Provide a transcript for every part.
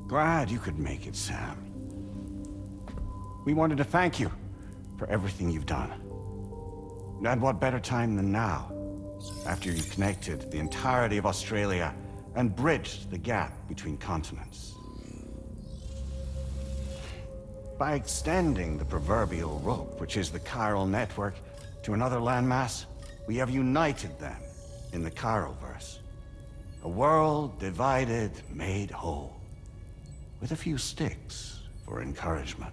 Glad you could make it, Sam. We wanted to thank you for everything you've done. And what better time than now, after you connected the entirety of Australia and bridged the gap between continents. By extending the proverbial rope, which is the chiral network, to another landmass, we have united them in the Chiralverse. A world divided, made whole. With a few sticks for encouragement.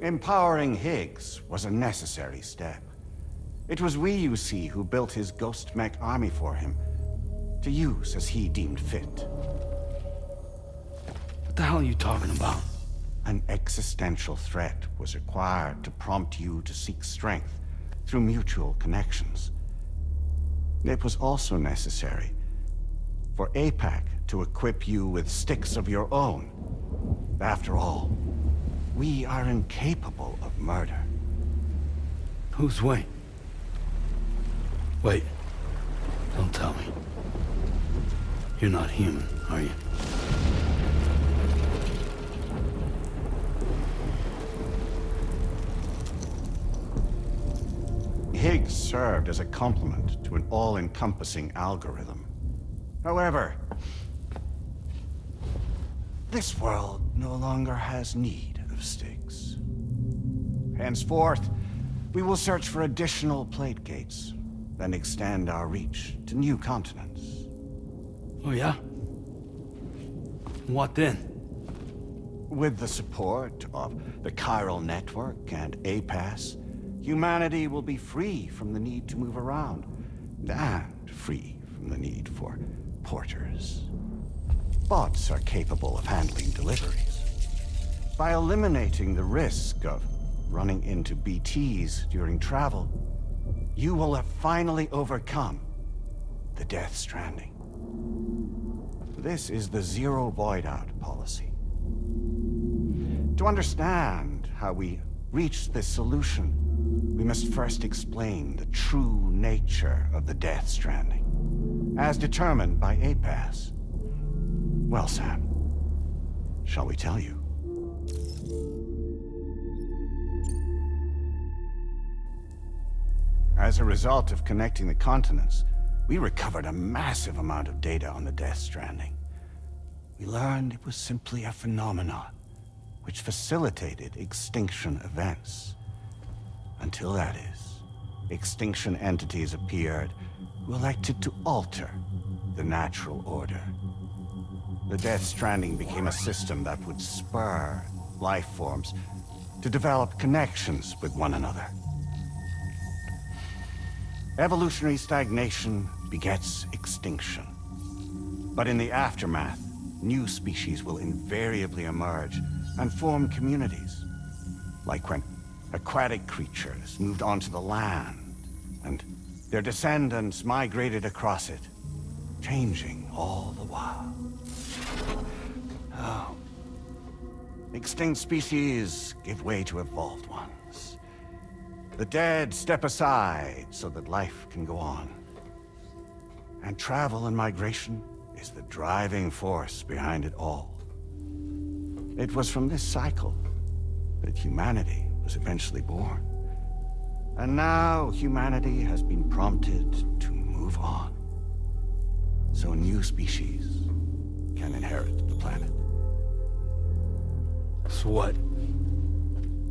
Empowering Higgs was a necessary step. It was we, you see, who built his ghost mech army for him, to use as he deemed fit. What the hell are you talking about? An existential threat was required to prompt you to seek strength through mutual connections. It was also necessary for APAC to equip you with sticks of your own. After all, we are incapable of murder. Who's we? Wait. Don't tell me. You're not human, are you? Higgs served as a complement to an all-encompassing algorithm. However, this world no longer has need of sticks. Henceforth, we will search for additional plate gates, then extend our reach to new continents. Oh yeah? What then? With the support of the chiral network and APAS, humanity will be free from the need to move around, and free from the need for porters. Bots are capable of handling deliveries. By eliminating the risk of running into BTs during travel, you will have finally overcome the Death Stranding. This is the Zero Void-Out policy. To understand how we reached this solution, we must first explain the true nature of the Death Stranding, as determined by APAS. Well, Sam, shall we tell you? As a result of connecting the continents, we recovered a massive amount of data on the Death Stranding. We learned it was simply a phenomenon which facilitated extinction events. Until that is, extinction entities appeared who elected to alter the natural order. The Death Stranding became a system that would spur life forms to develop connections with one another. Evolutionary stagnation begets extinction. But in the aftermath, new species will invariably emerge and form communities. Like when aquatic creatures moved onto the land, and their descendants migrated across it, changing all the while. Oh. Extinct species give way to evolved ones. The dead step aside so that life can go on. And travel and migration is the driving force behind it all. It was from this cycle that humanity was eventually born. And now humanity has been prompted to move on. So new species can inherit the planet. So what?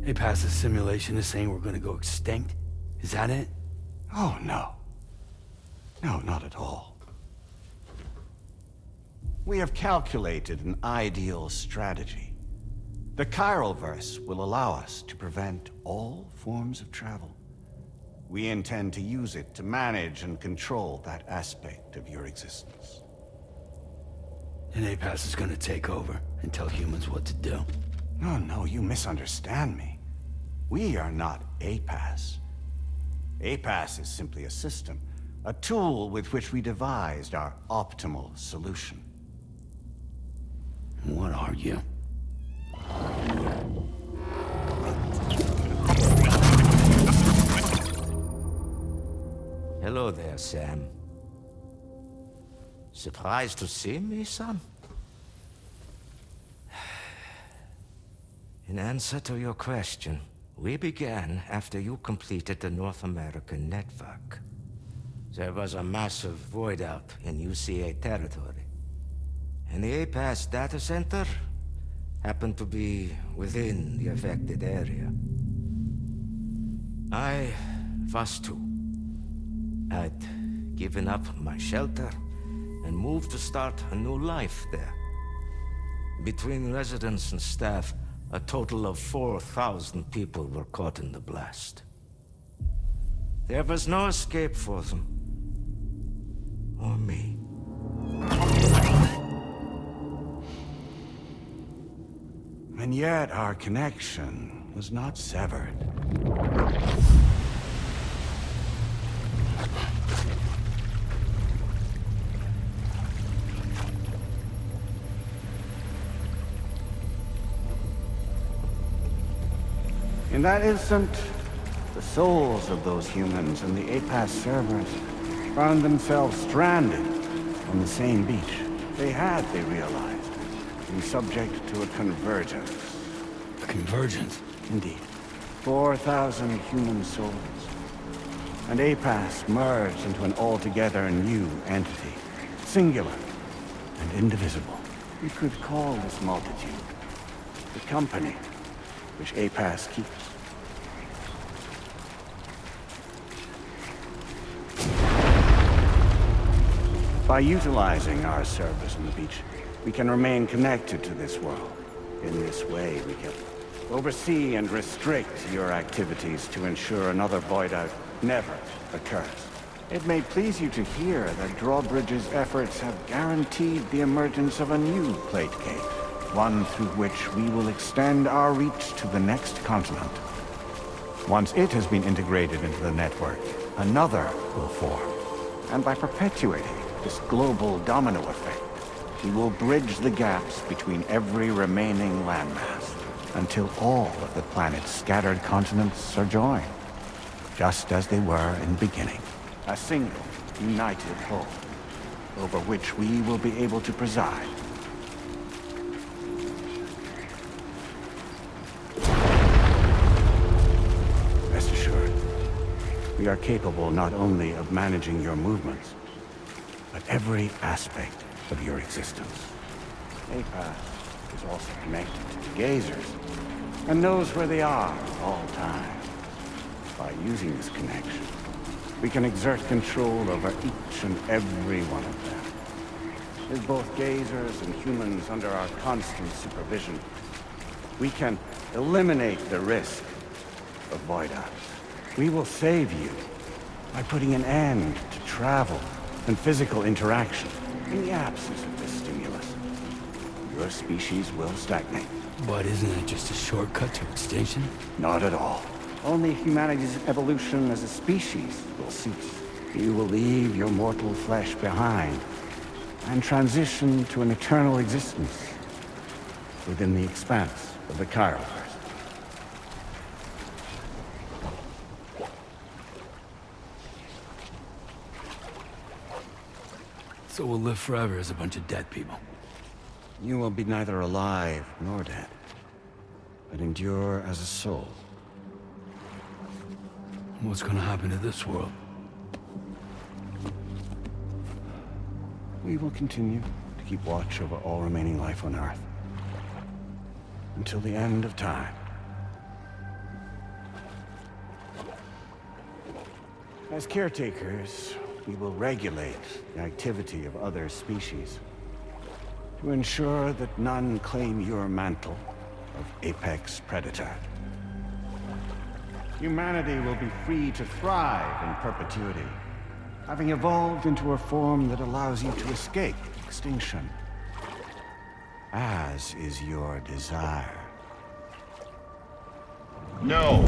They passed a simulation is saying we're gonna go extinct? Is that it? Oh, no. No, not at all. We have calculated an ideal strategy. The Chiralverse will allow us to prevent all forms of travel. We intend to use it to manage and control that aspect of your existence. And APAS is gonna take over and tell humans what to do. No, you misunderstand me. We are not APAS. APAS is simply a system, a tool with which we devised our optimal solution. What are you? Hello there, Sam. Surprised to see me, son? In answer to your question, we began after you completed the North American network. There was a massive void out in UCA territory. And the APAS data center happened to be within the affected area. I was too. I'd given up my shelter and moved to start a new life there. Between residents and staff, a total of 4,000 people were caught in the blast. There was no escape for them. Or me. And yet our connection was not severed. In that instant, the souls of those humans and the APAS servers found themselves stranded on the same beach. They realized, been subject to a convergence. A convergence? Indeed. 4,000 human souls. And APAS merged into an altogether new entity. Singular and indivisible. We could call this multitude the company which APAS keeps. By utilizing our service on the beach, we can remain connected to this world. In this way, we can oversee and restrict your activities to ensure another void out never occurs. It may please you to hear that Drawbridge's efforts have guaranteed the emergence of a new plate gate, one through which we will extend our reach to the next continent. Once it has been integrated into the network, another will form. And by perpetuating this global domino effect, we will bridge the gaps between every remaining landmass until all of the planet's scattered continents are joined, just as they were in the beginning. A single, united whole, over which we will be able to preside. Rest assured, we are capable not only of managing your movements, but every aspect of your existence. APAS is also connected to the gazers, and knows where they are at all times. By using this connection, we can exert control over each and every one of them. With both gazers and humans under our constant supervision, we can eliminate the risk of void outs. We will save you by putting an end to travel and physical interaction. In the absence of this stimulus, your species will stagnate. But isn't it just a shortcut to extinction? Not at all. Only humanity's evolution as a species will cease. You will leave your mortal flesh behind and transition to an eternal existence within the expanse of the Chiroverse. So we'll live forever as a bunch of dead people. You will be neither alive nor dead, but endure as a soul. What's gonna happen to this world? We will continue to keep watch over all remaining life on Earth until the end of time. As caretakers, we will regulate the activity of other species to ensure that none claim your mantle of apex predator. Humanity will be free to thrive in perpetuity, having evolved into a form that allows you to escape extinction, as is your desire. No!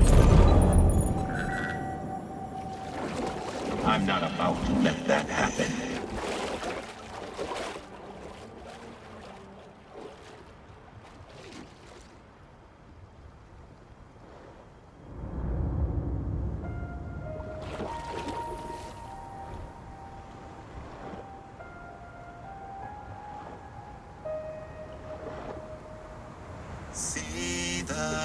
I'm not about to let that happen. See the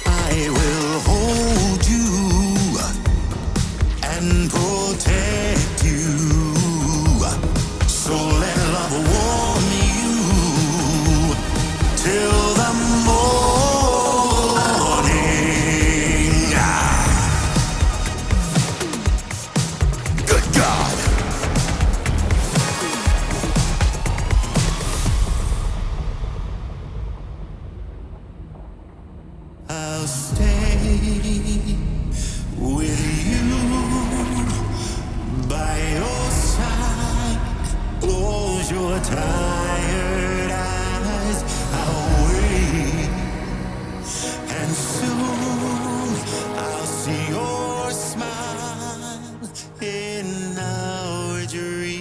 I will hold you and protect you. So let love warm you till the morning. Good God. I'll stay with you by your side. Close your tired eyes. I'll wait, and soon I'll see your smile in our dream.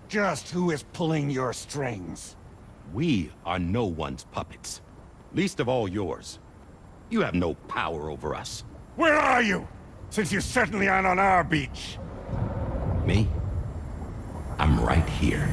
Just who is pulling your strings? We are no one's puppets. Least of all yours. You have no power over us. Where are you? Since you certainly aren't on our beach. Me? I'm right here.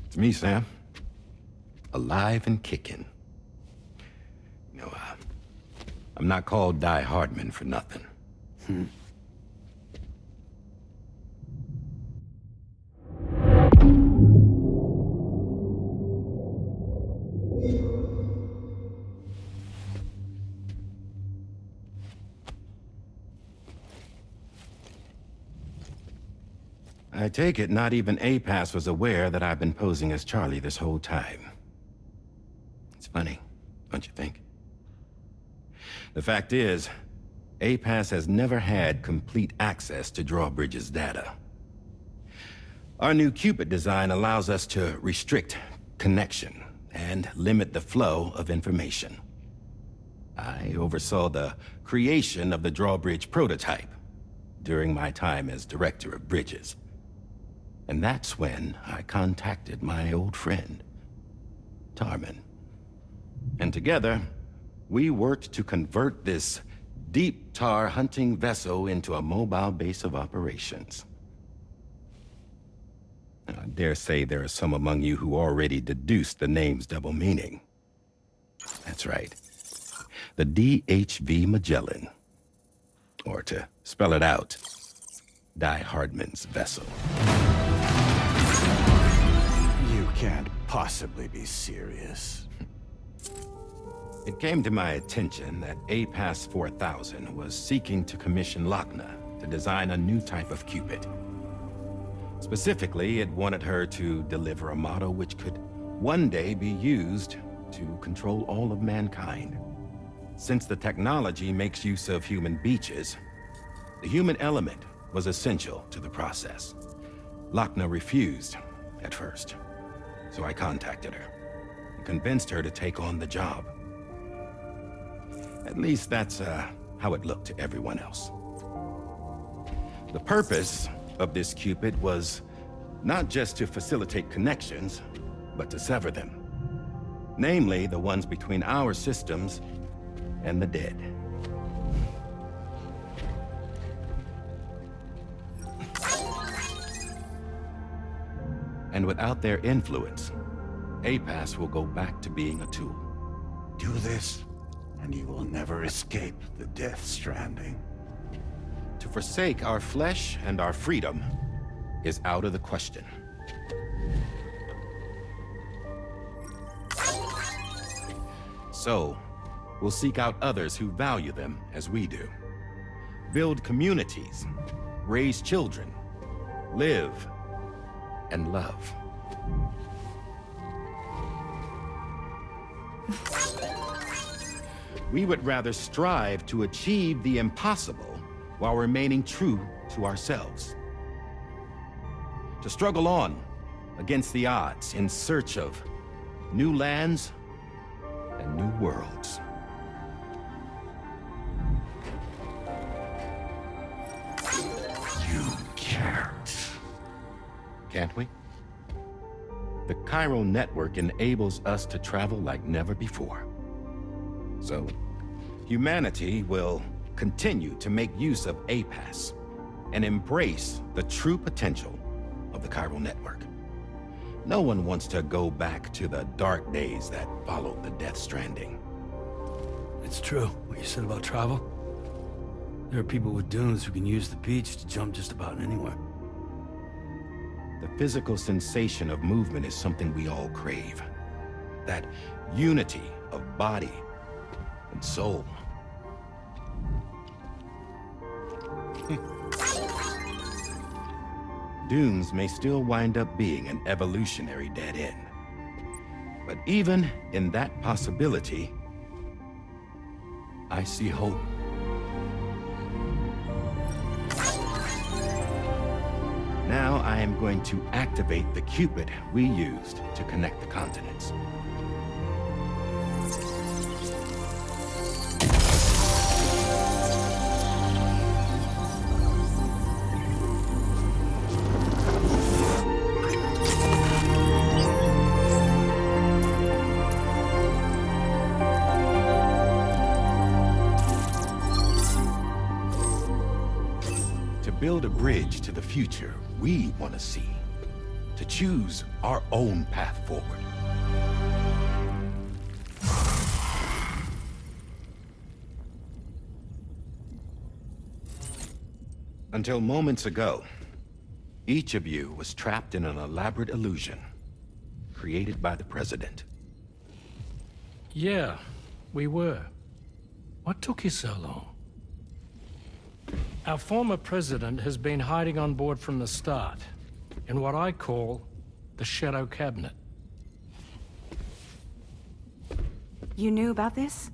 It's me, Sam. Alive and kicking. You know, I'm not called Die Hardman for nothing. I take it not even APAS was aware that I've been posing as Charlie this whole time. It's funny, don't you think? The fact is, APAS has never had complete access to Drawbridge's data. Our new Cupid design allows us to restrict connection and limit the flow of information. I oversaw the creation of the Drawbridge prototype during my time as Director of Bridges. And that's when I contacted my old friend, Tarman. And together, we worked to convert this deep tar hunting vessel into a mobile base of operations. I dare say there are some among you who already deduced the name's double meaning. That's right. The DHV Magellan. Or to spell it out, Die Hardman's vessel. You can't possibly be serious. It came to my attention that APAS 4000 was seeking to commission Lochna to design a new type of Cupid. Specifically, it wanted her to deliver a model which could one day be used to control all of mankind. Since the technology makes use of human beaches, the human element was essential to the process. Lochna refused at first, so I contacted her and convinced her to take on the job. At least that's how it looked to everyone else. The purpose of this Cupid was not just to facilitate connections, but to sever them. Namely, the ones between our systems and the dead. And without their influence, APAS will go back to being a tool. Do this, and you will never escape the death stranding. To forsake our flesh and our freedom is out of the question. So, we'll seek out others who value them as we do. Build communities, raise children, live, and love. We would rather strive to achieve the impossible while remaining true to ourselves. To struggle on against the odds in search of new lands and new worlds. You can't. Can't we? The chiral network enables us to travel like never before. So, humanity will continue to make use of APAS and embrace the true potential of the chiral network. No one wants to go back to the dark days that followed the Death Stranding. It's true, what you said about travel. There are people with dunes who can use the beach to jump just about anywhere. The physical sensation of movement is something we all crave. That unity of body and soul. Dunes may still wind up being an evolutionary dead end. But even in that possibility, I see hope. Now I am going to activate the Cupid we used to connect the continents. To build a bridge to the future we want to see, to choose our own path forward. Until moments ago, each of you was trapped in an elaborate illusion created by the President. Yeah, we were. What took you so long? Our former president has been hiding on board from the start, in what I call the Shadow Cabinet. You knew about this?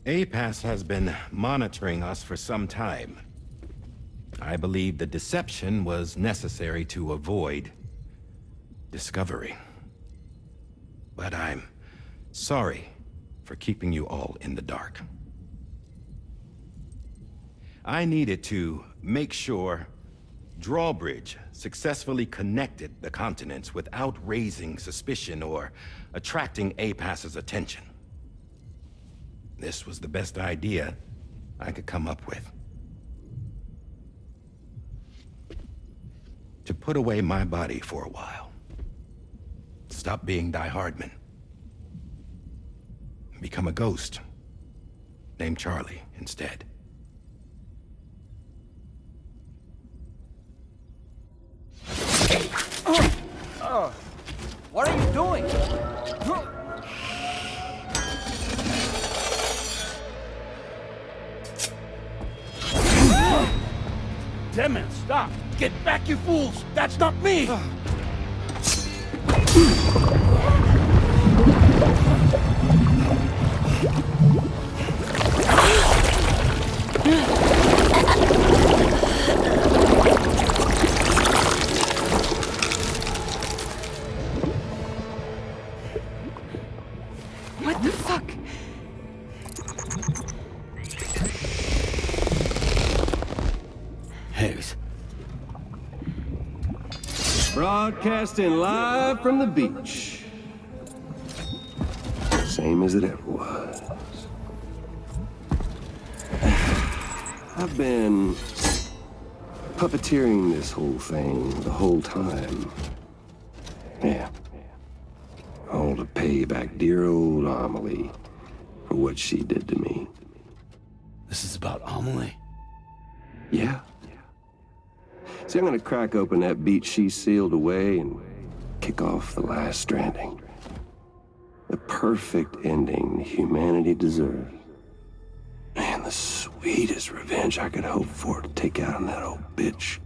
APAS has been monitoring us for some time. I believe the deception was necessary to avoid discovery. But I'm sorry for keeping you all in the dark. I needed to make sure Drawbridge successfully connected the continents without raising suspicion or attracting APAS's attention. This was the best idea I could come up with. To put away my body for a while. Stop being Die Hardman. Become a ghost. Named Charlie instead. What are you doing? Damn it, stop! Get back, you fools! That's not me! What the fuck? Higgs. Broadcasting live from the beach. Same as it ever was. I've been puppeteering this whole thing the whole time. Yeah. All to pay back dear old Amelie for what she did to me. This is about Amelie? Yeah. See, I'm gonna crack open that beach she sealed away and kick off the last Stranding. The perfect ending humanity deserves. Man, the sweetest revenge I could hope for to take out on that old bitch.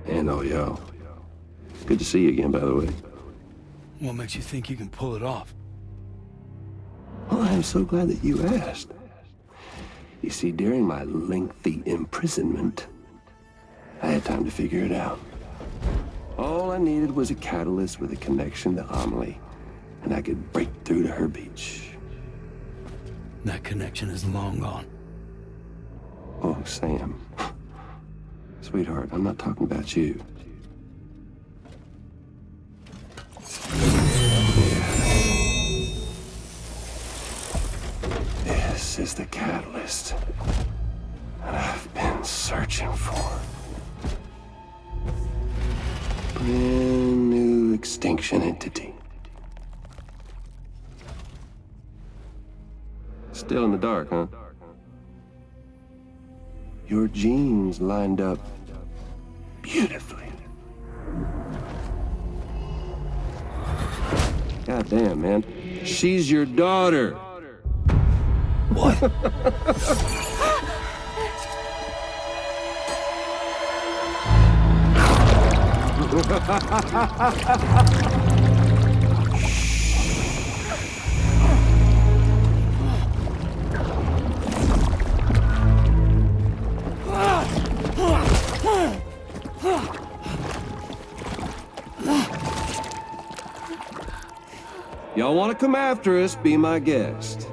And all y'all. Good to see you again, by the way. What makes you think you can pull it off? Well, I'm so glad that you asked. You see, during my lengthy imprisonment, I had time to figure it out. All I needed was a catalyst with a connection to Amelie, and I could break through to her beach. That connection is long gone. Oh, Sam. Sweetheart, I'm not talking about you. This is the catalyst that I've been searching for. Brand new extinction entity. Still in the dark, huh? Your genes lined up beautifully. God damn, man. She's your daughter. What? Y'all want to come after us, be my guest.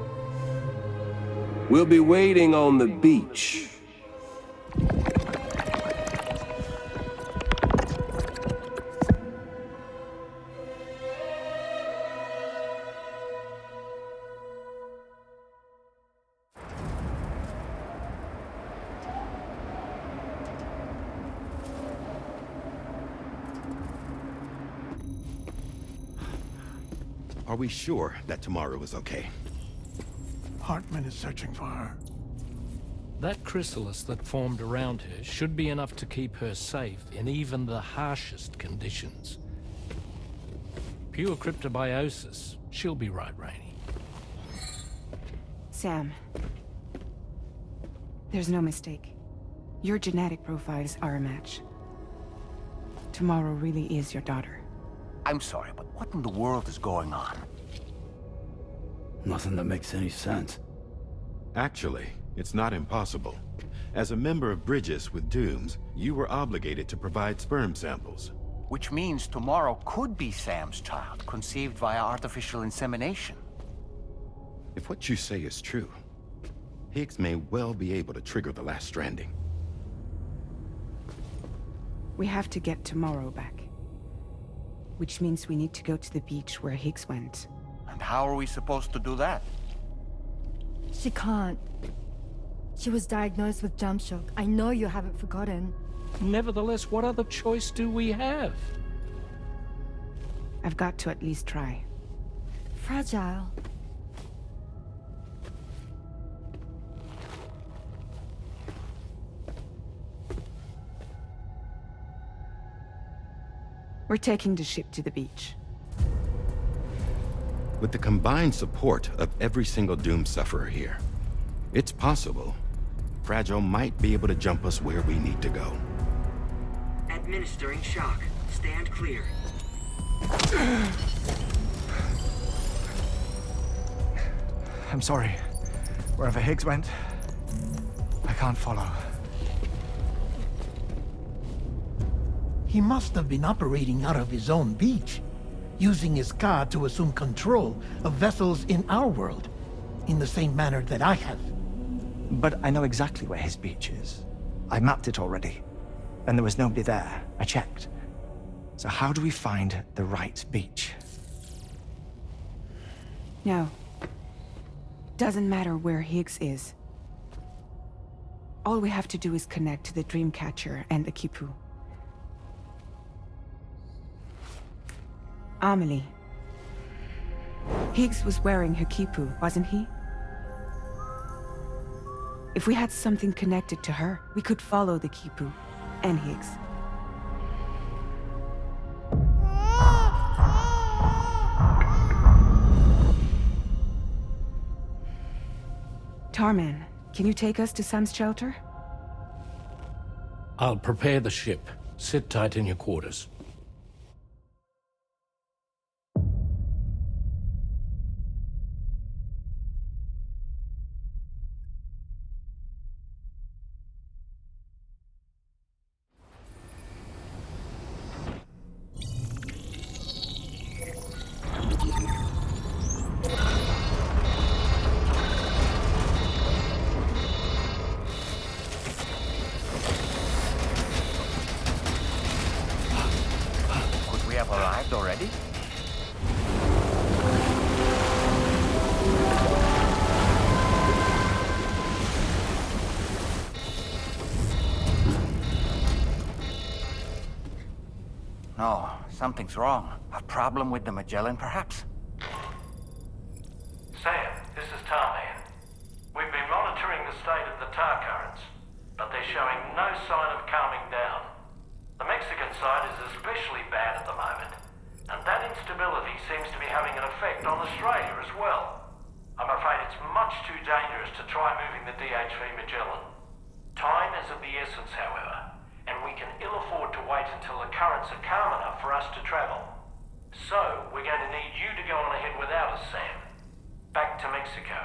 We'll be waiting on the beach. Are we sure that tomorrow is okay? Hartman is searching for her. That chrysalis that formed around her should be enough to keep her safe in even the harshest conditions. Pure cryptobiosis. She'll be right, Rainey. Sam. There's no mistake. Your genetic profiles are a match. Tomorrow really is your daughter. I'm sorry, but what in the world is going on? Nothing that makes any sense. Actually, it's not impossible. As a member of Bridges with Dooms, you were obligated to provide sperm samples. Which means tomorrow could be Sam's child, conceived via artificial insemination. If what you say is true, Higgs may well be able to trigger the last stranding. We have to get tomorrow back. Which means we need to go to the beach where Higgs went. And how are we supposed to do that? She can't. She was diagnosed with jump shock. I know you haven't forgotten. Nevertheless, what other choice do we have? I've got to at least try. Fragile. We're taking the ship to the beach. With the combined support of every single Doom sufferer here, it's possible Fragile might be able to jump us where we need to go. Administering shock. Stand clear. I'm sorry. Wherever Higgs went, I can't follow. He must have been operating out of his own beach, using his car to assume control of vessels in our world, in the same manner that I have. But I know exactly where his beach is. I mapped it already, and there was nobody there. I checked. So how do we find the right beach? No. Doesn't matter where Higgs is. All we have to do is connect to the Dreamcatcher and the Kipu. Amelie. Higgs was wearing her Kipu, wasn't he? If we had something connected to her, we could follow the Kipu and Higgs. Tarman, can you take us to Sam's shelter? I'll prepare the ship. Sit tight in your quarters. arrived already? No, something's wrong. A problem with the Magellan, perhaps? Sam, this is Tarman. We've been monitoring the state of the tar currents, but they're showing no sign of calming down. The Mexican side is especially bad at the moment, and that instability seems to be having an effect on Australia as well. I'm afraid it's much too dangerous to try moving the DHV Magellan. Time is of the essence, however, and we can ill afford to wait until the currents are calm enough for us to travel. So, we're going to need you to go on ahead without us, Sam. Back to Mexico.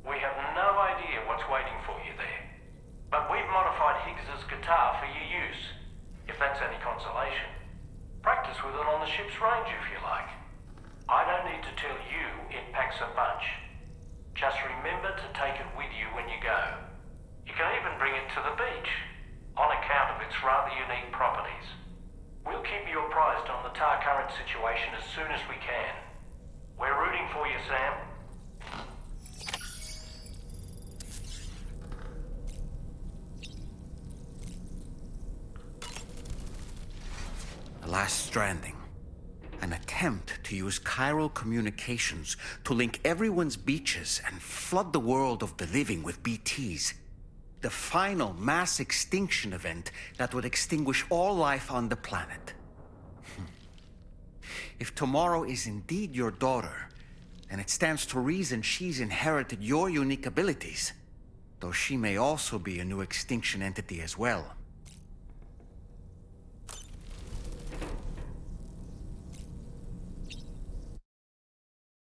We have no idea what's waiting for you there. But we've modified Higgs's guitar for your use, if that's any consolation. Practice with it on the ship's range if you like. I don't need to tell you it packs a punch. Just remember to take it with you when you go. You can even bring it to the beach, on account of its rather unique properties. We'll keep you apprised on the tar current situation as soon as we can. We're rooting for you, Sam. The last Stranding. An attempt to use chiral communications to link everyone's beaches and flood the world of the living with BTs. The final mass extinction event that would extinguish all life on the planet. If tomorrow is indeed your daughter, then it stands to reason she's inherited your unique abilities, though she may also be a new extinction entity as well.